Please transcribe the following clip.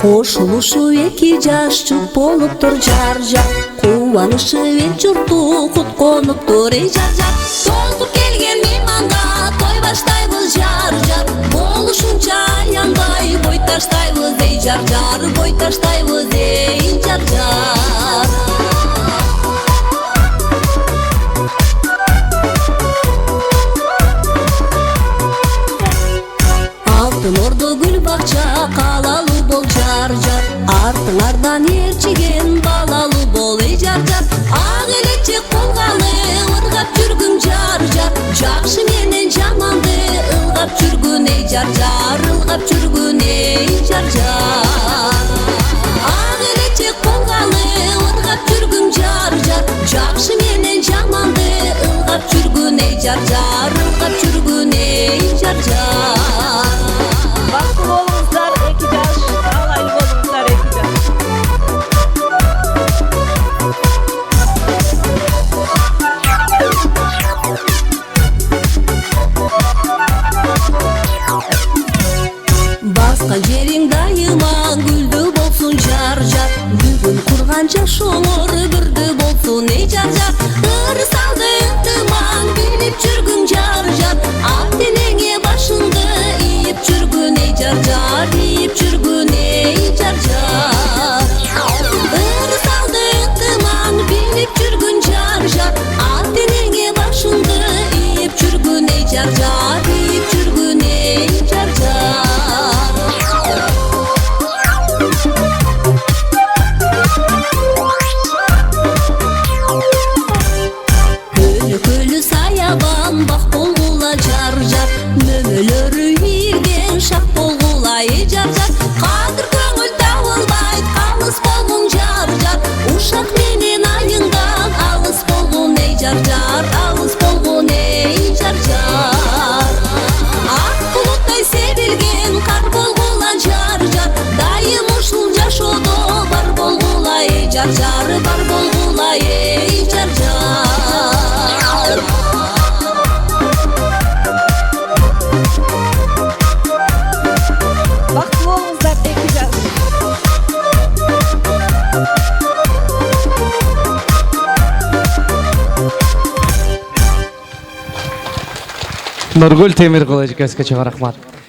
Кошулушу эки жаш жут болуптур жар-жар, кубанышы эл журту кутконуптур эй жар-жар. Толтуп келген мейманга той баштайбыз жар-жар, болушунча аянбай бой таштайбыз эй жар-жар, бой таштайбыз эй жар-жар. Алтын Ордо гүл бакча калалуу бол жар-жар, артыңардан ээрчиген балалуу бол эй жар-жар. Ак элекче колгалы ыргап жүргүн жар-жар, жакшы менен жаманды ылгап жүргүн эй жар-жар, ылгап жүргүн эй жар-жар. Ак элекче колгалы ыргап жүргүн жар-жар, жакшы менен жаманды ылгап жүргүн эй жар-жар, ылгап жүргүн эй жар-жар. Бактылуу болуңуздар, эки жаш, алайлуу болуңуздар, эки жаш. Баска жериң дайыма гүлдүү болсун жар-жар, бүгүн курган жашооңор бүрдүү болсун эй жар-жар. Ырыс алды ынтымаң билип жүргүн жар-жар, ак денеңе башыңды ийип жүргүн эй жар-жар, ийип жүргүн эй жар-жар. Ырыс алды ынтымаң билип жүргүн жар-жар, ак денеңе башыңды ийип жүргүн эй жар-жар, ийип жүргүн эй жар-жар. Көлү саябан бак болгула жар-жар, мөмөлөрү ийген шак болгула эй жар-жар. Кадыр көңүл табылбайт калыс болгун жар-жар, ушак менен айыңдан алыс болгун эй жар-жар, алыс болгун эй жар-жар. Ак булуттай себилген кар болгула жар-жар, дайым ушул жашоодо бар болгула эй жар-жар, бар болгула эй жар-жар. Бактылуу болуңуздар, эки жаш. Нургүл Темиркулу эжекебизге чоң рахмат.